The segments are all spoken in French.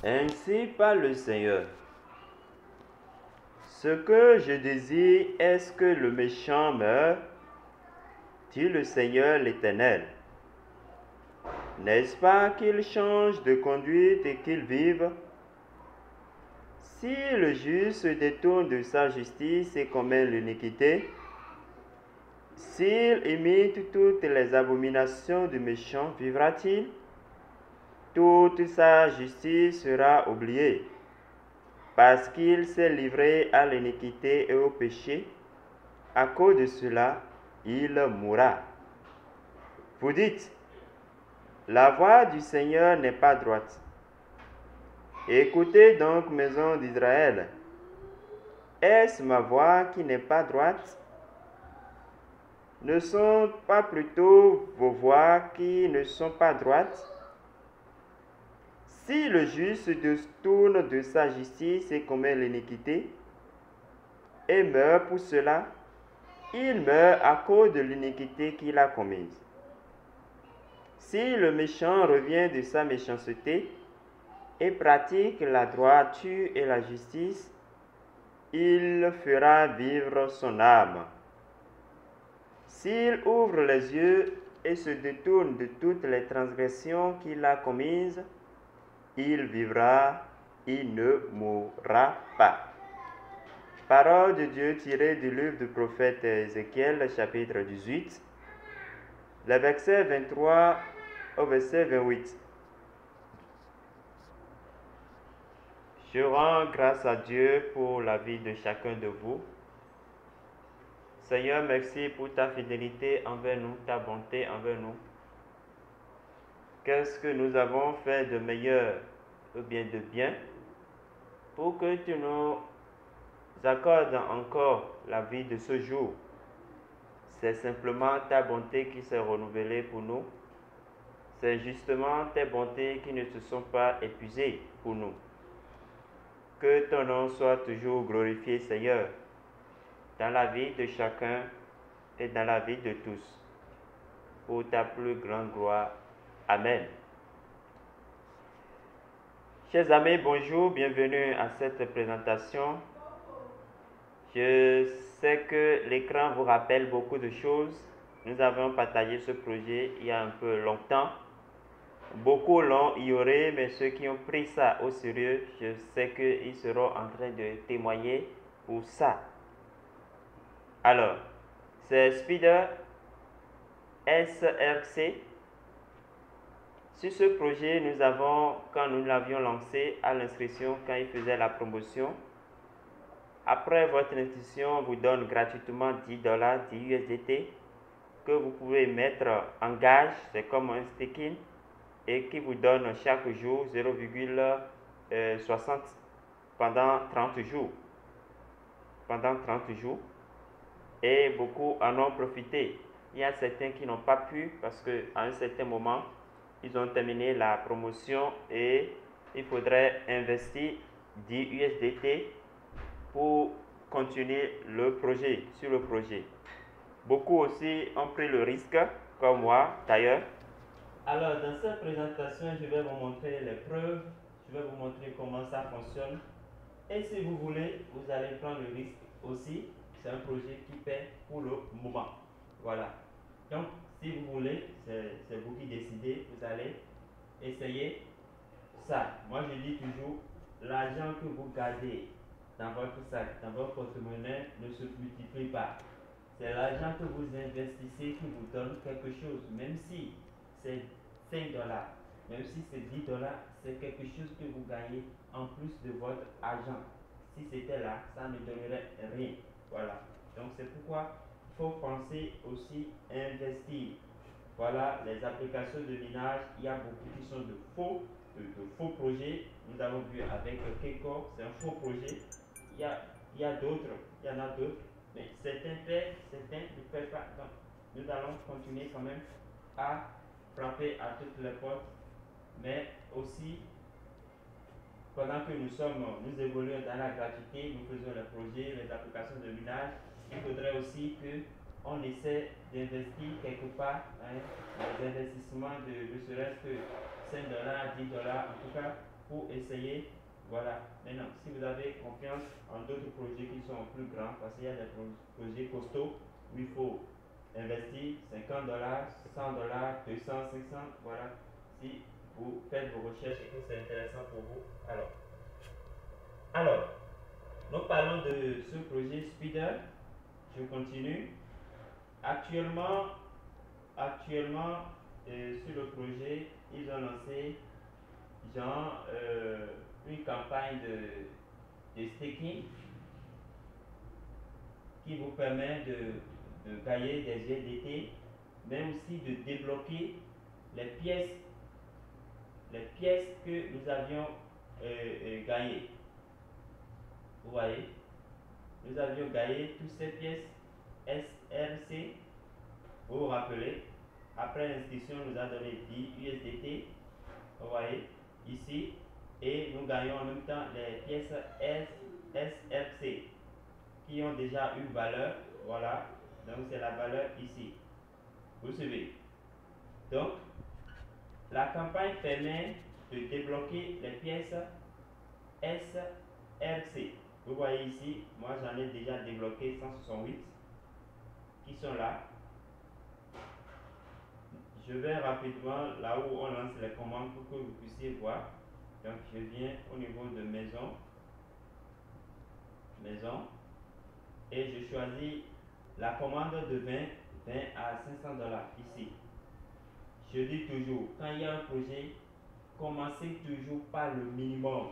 Ainsi parle le Seigneur. Ce que je désire est que le méchant meure, dit le Seigneur l'Éternel. N'est-ce pas qu'il change de conduite et qu'il vive? Si le juste se détourne de sa justice et commet l'iniquité, s'il imite toutes les abominations du méchant, vivra-t-il? Toute sa justice sera oubliée, parce qu'il s'est livré à l'iniquité et au péché. À cause de cela, il mourra. Vous dites, la voix du Seigneur n'est pas droite. Écoutez donc, maison d'Israël. Est-ce ma voix qui n'est pas droite? Ne sont pas plutôt vos voix qui ne sont pas droites? Si le juste se détourne de sa justice et commet l'iniquité, et meurt pour cela, il meurt à cause de l'iniquité qu'il a commise. Si le méchant revient de sa méchanceté et pratique la droiture et la justice, il fera vivre son âme. S'il ouvre les yeux et se détourne de toutes les transgressions qu'il a commises, il vivra, il ne mourra pas. Parole de Dieu tirée du livre du prophète Ézéchiel, chapitre 18, le verset 23 au verset 28. Je rends grâce à Dieu pour la vie de chacun de vous. Seigneur, merci pour ta fidélité envers nous, ta bonté envers nous. Qu'est-ce que nous avons fait de meilleur ou bien de bien pour que tu nous accordes encore la vie de ce jour? C'est simplement ta bonté qui s'est renouvelée pour nous. C'est justement tes bontés qui ne se sont pas épuisées pour nous. Que ton nom soit toujours glorifié, Seigneur, dans la vie de chacun et dans la vie de tous, pour ta plus grande gloire. Amen. Chers amis, bonjour, bienvenue à cette présentation. Je sais que l'écran vous rappelle beaucoup de choses. Nous avons partagé ce projet il y a un peu longtemps. Beaucoup l'ont ignoré, mais ceux qui ont pris ça au sérieux, je sais qu'ils seront en train de témoigner pour ça. Alors, c'est Spider SRC. Sur ce projet, nous avons, quand nous l'avions lancé à l'inscription, quand il faisait la promotion, après votre inscription, on vous donne gratuitement $10, 10 USDT, que vous pouvez mettre en gage, c'est comme un staking, et qui vous donne chaque jour 0,60 pendant 30 jours. Pendant 30 jours. Et beaucoup en ont profité. Il y a certains qui n'ont pas pu parce qu'à un certain moment, ils ont terminé la promotion et il faudrait investir 10 USDT pour continuer sur le projet. Beaucoup aussi ont pris le risque, comme moi d'ailleurs. Alors, dans cette présentation, je vais vous montrer les preuves, je vais vous montrer comment ça fonctionne. Et si vous voulez, vous allez prendre le risque aussi. C'est un projet qui paie pour le moment. Voilà. Donc, si vous voulez, c'est vous qui décidez, vous allez essayer ça. Moi, je dis toujours, l'argent que vous gardez dans votre sac, dans votre porte-monnaie, ne se multiplie pas. C'est l'argent que vous investissez qui vous donne quelque chose, même si c'est 5 dollars, même si c'est 10 dollars, c'est quelque chose que vous gagnez en plus de votre argent. Si c'était là, ça ne donnerait rien. Voilà. Donc c'est pourquoi il faut penser aussi à investir. Voilà les applications de minage. Il y a beaucoup qui sont de faux projets. Nous avons vu avec Keiko, c'est un faux projet. Il y en a d'autres, mais certains paient, certains ne paient pas. Donc nous allons continuer quand même à frapper à toutes les portes, mais aussi pendant que nous évoluons dans la gratuité, nous faisons les projets, les applications de minage, il faudrait aussi qu'on essaie d'investir quelque part, des investissements de ne serait-ce que 5 dollars, 10 dollars, en tout cas, pour essayer. Voilà. Maintenant, si vous avez confiance en d'autres projets qui sont plus grands, parce qu'il y a des projets costauds où il faut investir 50 dollars, 100 dollars, 200, 500. Voilà. Si vous faites vos recherches et que c'est intéressant pour vous, alors, nous parlons de ce projet Speeder. Je continue. Actuellement, sur le projet, ils ont lancé genre une campagne de staking qui vous permet de gagner des USDT, mais aussi de débloquer les pièces que nous avions gagnées. Vous voyez, nous avions gagné toutes ces pièces SRC. Vous vous rappelez, après l'inscription, nous a donné 10 USDT. Vous voyez, ici. Et nous gagnons en même temps les pièces SRC qui ont déjà une valeur. Voilà. Donc, c'est la valeur ici. Vous suivez. Donc, la campagne permet de débloquer les pièces SRC. Vous voyez ici, moi j'en ai déjà débloqué 168 qui sont là. Je vais rapidement là où on lance les commandes pour que vous puissiez voir. Donc je viens au niveau de maison et je choisis la commande de 20 à 500 dollars ici. Je dis toujours, quand il y a un projet, commencez toujours par le minimum.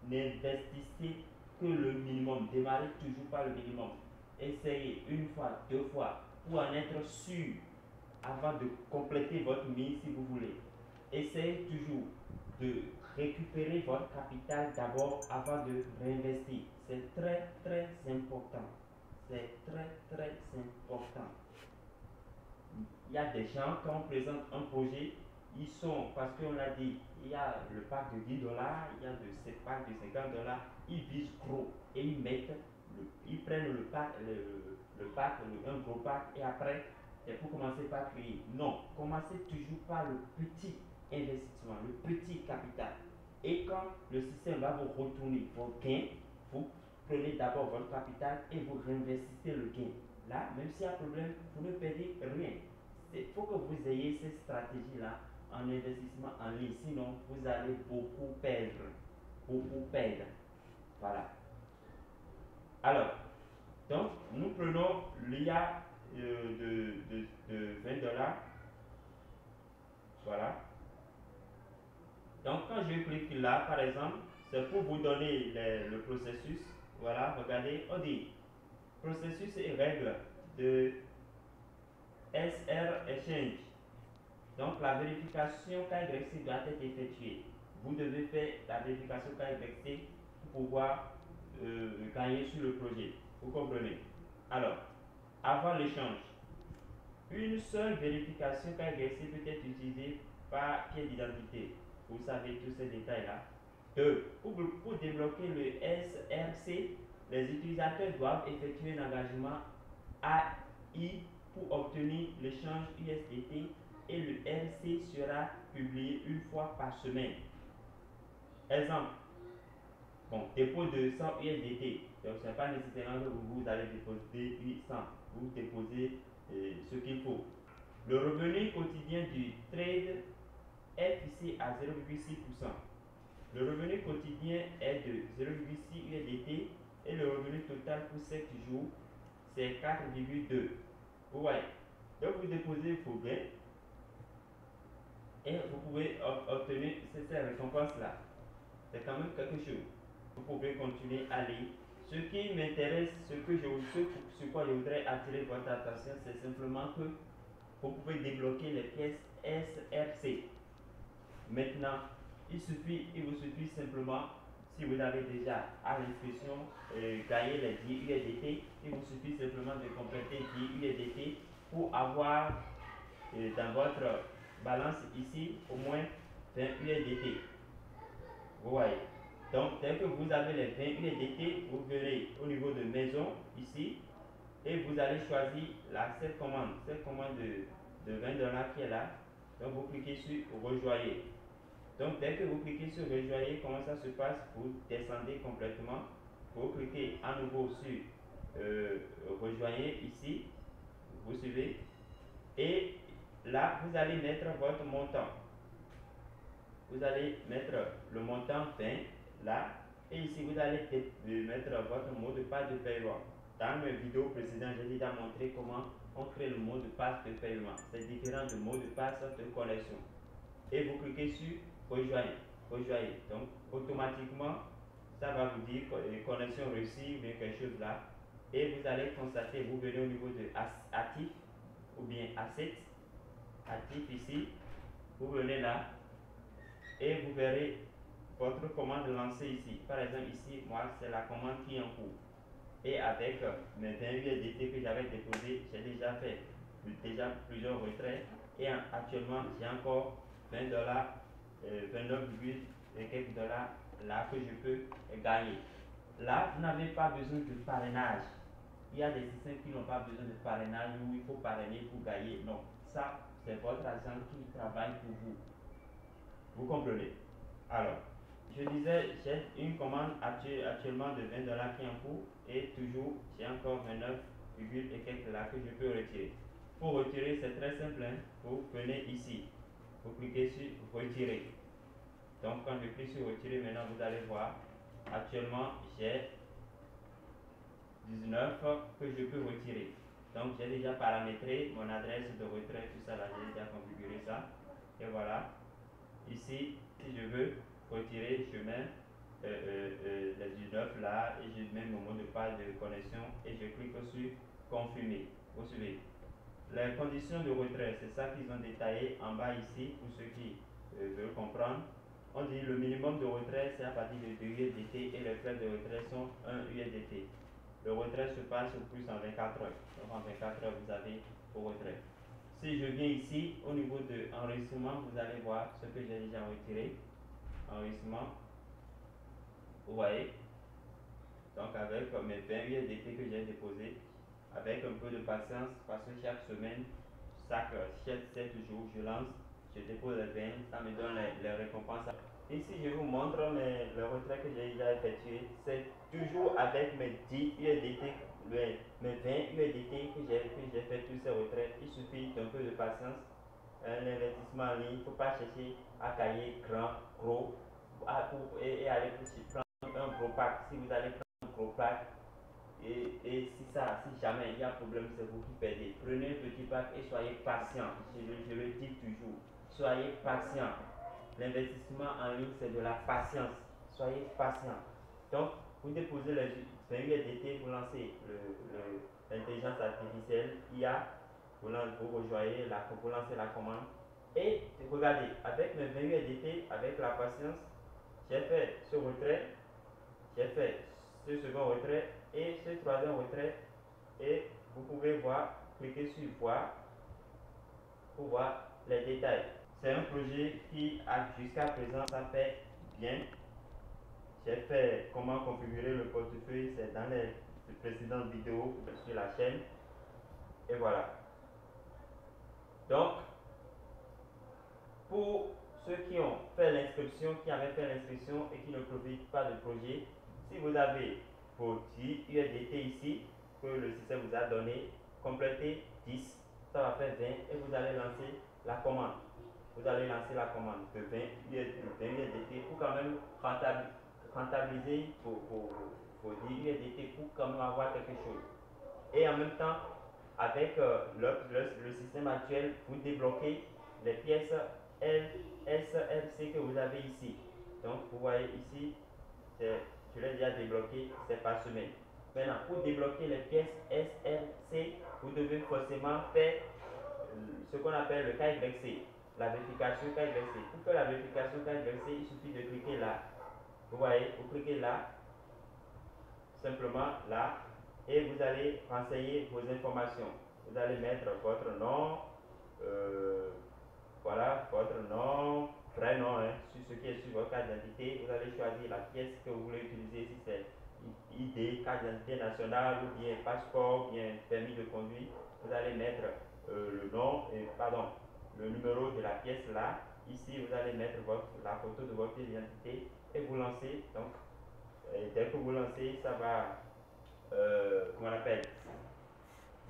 N'investissez que le minimum. Démarrez toujours par le minimum. Essayez une fois, deux fois pour en être sûr avant de compléter votre mise si vous voulez. Essayez toujours de récupérer votre capital d'abord avant de réinvestir. C'est très très important. C'est très très important. Il y a des gens, quand on présente un projet, ils sont, parce qu'on l'a dit, il y a le pack de 10 dollars, il y a ce pack de 50 dollars, ils visent gros et ils mettent, ils prennent le pack, un gros pack et après, c'est pour commencer par créer. Non, commencez toujours par le petit investissement, le petit capital. Et quand le système va vous retourner vos gains, vous prenez d'abord votre capital et vous réinvestissez le gain. Là, même s'il y a un problème, vous ne perdez rien. Il faut que vous ayez cette stratégie-là en investissement en ligne. Sinon, vous allez beaucoup perdre. Beaucoup perdre. Voilà. Alors, donc, nous prenons l'IA de 20 dollars. Voilà. Donc, quand je clique là, par exemple, c'est pour vous donner le processus. Voilà, regardez, on dit processus et règles de SR Exchange. Donc, la vérification KYC doit être effectuée. Vous devez faire la vérification KYC pour pouvoir gagner sur le projet. Vous comprenez? Alors, avant l'échange, une seule vérification KYC peut être utilisée par pièce d'identité. Vous savez tous ces détails-là. Pour débloquer le SRC, les utilisateurs doivent effectuer un engagement AI pour obtenir l'échange USDT et le RC sera publié une fois par semaine. Exemple, bon, dépôt de 100 USDT. Donc, ce n'est pas nécessairement que vous allez déposer 800. Vous déposez ce qu'il faut. Le revenu quotidien du trade est fixé à 0,6%. Le revenu quotidien est de 0,6 USDT et le revenu total pour 7 jours, c'est 4,2. Vous voyez. Donc, vous déposez vos gains et vous pouvez obtenir ces récompenses-là. C'est quand même quelque chose. Vous pouvez continuer à lire. Ce qui m'intéresse, sur quoi je voudrais attirer votre attention, c'est simplement que vous pouvez débloquer les pièces SRC. Maintenant, il vous suffit simplement, si vous avez déjà à l'inscription gagné les 10 USDT, il vous suffit simplement de compléter 10 USDT pour avoir dans votre balance ici au moins 20 USDT. Vous voyez. Donc, dès que vous avez les 20 USDT, vous venez au niveau de maison ici et vous allez choisir cette commande de 20 dollars qui est là. Donc, vous cliquez sur rejoindre. Donc dès que vous cliquez sur rejoindre, comment ça se passe? Vous descendez complètement, vous cliquez à nouveau sur rejoindre ici, vous suivez, et là vous allez mettre votre montant. Vous allez mettre le montant 20 là, et ici vous allez mettre votre mot de passe de paiement. Dans mes vidéos précédentes, j'ai déjà montré comment on crée le mot de passe de paiement. C'est différent du mot de passe de connexion. Et vous cliquez sur rejoindre. Rejoindre. Donc automatiquement, ça va vous dire connexion réussie ou bien quelque chose là. Et vous allez constater, vous venez au niveau de actif ou bien asset. Actif ici. Vous venez là et vous verrez votre commande lancée ici. Par exemple, ici, moi, c'est la commande qui est en cours. Et avec mes 20 USDT que j'avais déposé, j'ai déjà fait plusieurs retraits. Et actuellement, j'ai encore 20 dollars, 29, et quelques dollars là que je peux gagner. Là, vous n'avez pas besoin de parrainage. Il y a des systèmes qui n'ont pas besoin de parrainage où il faut parrainer pour gagner. Non, ça, c'est votre agent qui travaille pour vous. Vous comprenez? Alors, je disais, j'ai une commande actuellement de 20 dollars qui est en cours et toujours j'ai encore 29, et quelques là que je peux retirer. Pour retirer, c'est très simple. Hein. Vous venez ici, vous cliquez sur retirer. Donc, quand je clique sur retirer, maintenant vous allez voir, actuellement j'ai 19 que je peux retirer. Donc, j'ai déjà paramétré mon adresse de retrait, tout ça là, j'ai déjà configuré ça. Et voilà. Ici, si je veux retirer, je mets les 19 là et je mets mon mot de passe de connexion et je clique sur confirmer. Vous suivez. Les conditions de retrait, c'est ça qu'ils ont détaillé en bas ici pour ceux qui veulent comprendre. On dit le minimum de retrait c'est à partir de 2 USDT et les frais de retrait sont 1 USDT. Le retrait se passe au plus en 24 heures. Donc en 24 heures, vous avez vos retraits. Si je viens ici, au niveau de enregistrement, vous allez voir ce que j'ai déjà retiré. Enregistrement. Vous voyez. Donc avec mes 20 USDT que j'ai déposé, avec un peu de patience, parce que chaque semaine, chaque 7 jours, je lance, je dépose les 20, ça me donne les récompenses. Ici, je vous montre le retrait que j'ai déjà effectué. C'est toujours avec mes 10 USDT, mes 20 USDT que j'ai fait tous ces retraits. Il suffit d'un peu de patience, un investissement en ligne. Il ne faut pas chercher à cahier grand, gros, et aller prendre un gros pack. Si vous allez prendre un gros pack, et si jamais il y a un problème, c'est vous qui perdez. Prenez un petit pack et soyez patient. Je le dis toujours. Soyez patient. L'investissement en ligne, c'est de la patience. Soyez patient. Donc, vous déposez les 20 USDT, vous lancez l'intelligence artificielle, IA, vous rejoignez vous lancez la commande. Et regardez, avec mes 20 USDT, avec la patience, j'ai fait ce retrait, j'ai fait ce second retrait et ce troisième retrait. Et vous pouvez voir, cliquez sur voir pour voir les détails. C'est un projet qui, jusqu'à présent, ça fait bien. J'ai fait comment configurer le portefeuille, c'est dans les précédentes vidéos sur la chaîne. Et voilà. Donc, pour ceux qui ont fait l'inscription, qui avaient fait l'inscription et qui ne profitent pas du projet, si vous avez vos 10 USDT ici, que le système vous a donné, complétez 10, ça va faire 20 et vous allez lancer la commande. Vous allez lancer la commande de 20 USDT pour quand même rentabiliser vos 10 USDT pour quand même avoir quelque chose. Et en même temps, avec le système actuel, vous débloquez les pièces SLC que vous avez ici. Donc, vous voyez ici, je l'ai déjà débloqué, c'est par semaine. Maintenant, pour débloquer les pièces SLC, vous devez forcément faire ce qu'on appelle le KYC, la vérification KYC. Pour faire la vérification KYC, il suffit de cliquer là. Vous voyez, vous cliquez là, simplement là, et vous allez renseigner vos informations. Vous allez mettre votre nom, voilà, votre nom, vrai nom, hein, sur ce qui est sur votre carte d'identité. Vous allez choisir la pièce que vous voulez utiliser, si c'est ID, carte d'identité nationale, ou bien passeport, ou bien permis de conduire. Vous allez mettre le nom, le numéro de la pièce là, ici vous allez mettre la photo de votre identité et vous lancez. Donc dès que vous lancez, ça va, comment on appelle,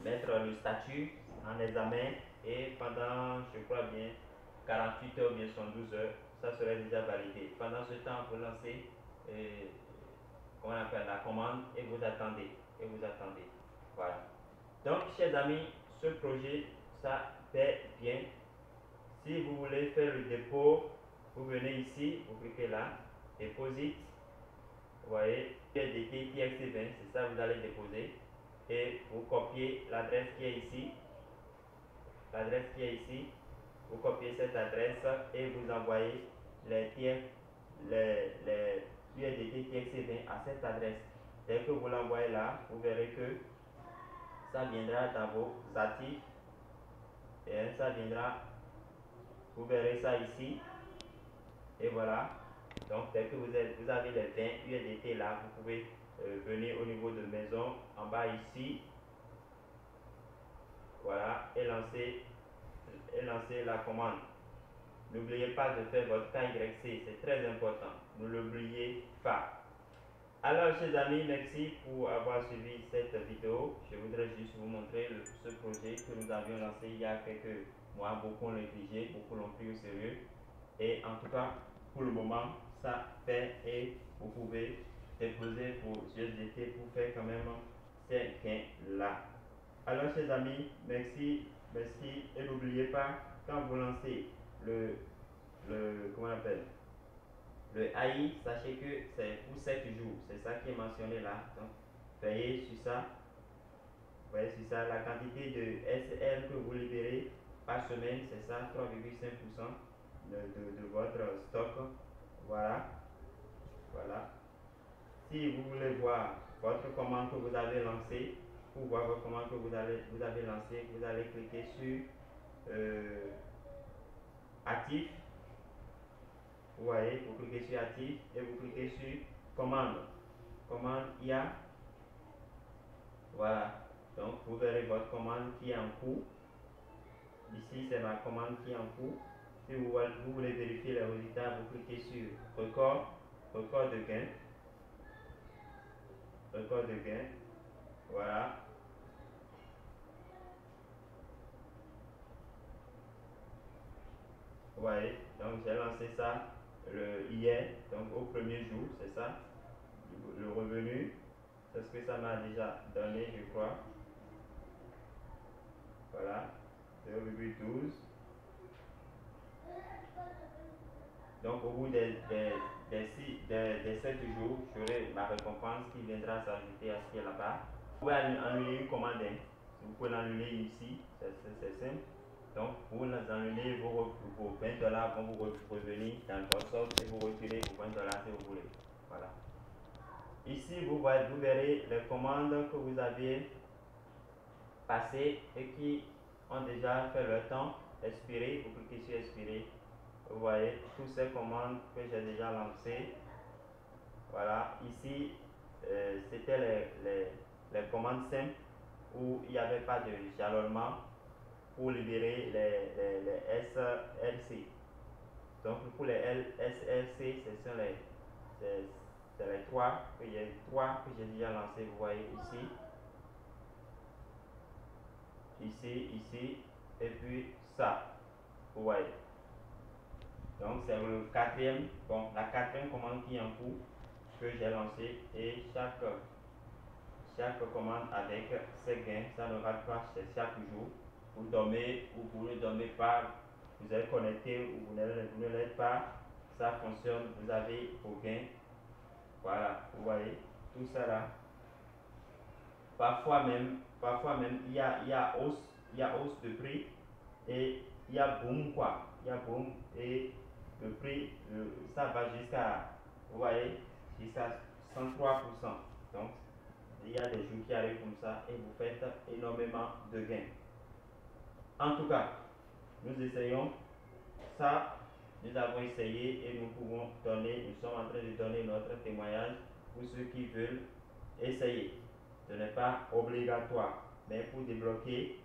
mettre le statut en examen et pendant, je crois bien, 48 heures ou bien 112 heures, ça serait déjà validé. Pendant ce temps, vous lancez, comment on appelle, la commande et vous attendez. Et vous attendez. Voilà. Donc, chers amis, ce projet, ça paie bien. Si vous voulez faire le dépôt, vous venez ici, vous cliquez là, Deposit. Vous voyez, USDT TXT20, c'est ça que vous allez déposer. Et vous copiez l'adresse qui est ici. L'adresse qui est ici. Vous copiez cette adresse et vous envoyez les USDT TXT20 à cette adresse. Dès que vous l'envoyez là, vous verrez que ça viendra dans vos actifs. Et ça viendra, vous verrez ça ici. Et voilà. Donc, dès que vous avez les 20 USDT là, vous pouvez venir au niveau de maison, en bas ici. Voilà. Et lancer la commande. N'oubliez pas de faire votre KYC, c'est très important. Ne l'oubliez pas. Alors, chers amis, merci pour avoir suivi cette vidéo. Je voudrais juste vous montrer ce projet que nous avions lancé il y a quelques mois. Beaucoup l'ont négligé, beaucoup l'ont pris au sérieux. Et en tout cas, pour le moment, ça fait et vous pouvez déposer vos USDT pour faire quand même ces gains-là. Alors, chers amis, merci, merci. Et n'oubliez pas, quand vous lancez comment on appelle, le AI, sachez que c'est pour 7 jours. C'est ça qui est mentionné là. Donc, veillez sur ça. Voyez sur ça. La quantité de SL que vous libérez par semaine, c'est ça, 3,5% de votre stock. Voilà. Voilà. Si vous voulez voir votre commande que vous avez lancée, pour voir votre commande que vous avez lancée, vous allez cliquer sur actif. Vous voyez, vous cliquez sur actif et vous cliquez sur commande. Commande IA. Voilà. Donc, vous verrez votre commande qui est en cours. Ici, c'est ma commande qui est en cours. Si vous voulez vérifier les résultats, vous cliquez sur record de gain. Record de gain. Voilà. Vous voyez, donc j'ai lancé ça hier, donc au premier jour, c'est ça. Le revenu, c'est ce que ça m'a déjà donné, je crois. Voilà, 0,12. Donc au bout des 7 jours, j'aurai ma récompense qui viendra s'ajouter à ce qui est là-bas. Vous pouvez annuler une commande. Vous pouvez l'annuler ici, c'est simple. Donc vous annulez vos 20 dollars vont vous revenir dans votre solde et vous retirez vos 20 dollars si vous voulez. Voilà. Ici, vous verrez les commandes que vous avez passées et qui ont déjà fait leur temps expiré. Vous cliquez sur expirer. Vous voyez toutes ces commandes que j'ai déjà lancées. Voilà, ici, c'était les commandes simples où il n'y avait pas de jalonnement pour libérer les SLC. Donc, pour les SLC, ce sont les trois que j'ai déjà lancés. Vous voyez ici, et puis ça. Vous voyez. Donc c'est le quatrième, la quatrième commande qui est en cours que j'ai lancée et chaque commande avec ses gains, ça ne rate pas chaque jour. Vous dormez ou vous ne dormez pas, vous êtes connecté ou vous ne l'êtes pas, ça fonctionne, vous avez vos gains. Voilà, vous voyez, tout ça là. Parfois même, il y a hausse de prix et il y a boom quoi. Il y a boom et le prix, ça va jusqu'à, vous voyez, jusqu'à 103%. Donc, il y a des jours qui arrivent comme ça et vous faites énormément de gains. En tout cas, nous essayons ça. Nous avons essayé et nous sommes en train de donner notre témoignage pour ceux qui veulent essayer. Ce n'est pas obligatoire, mais pour débloquer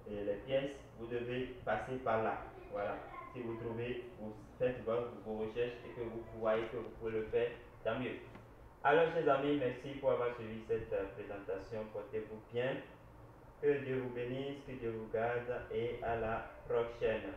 les pièces, vous devez passer par là. Voilà. Si vous trouvez, vous faites vos recherches et que vous voyez que vous pouvez le faire, tant mieux. Alors, chers amis, merci pour avoir suivi cette présentation. Portez-vous bien. Que Dieu vous bénisse, que Dieu vous garde et à la prochaine.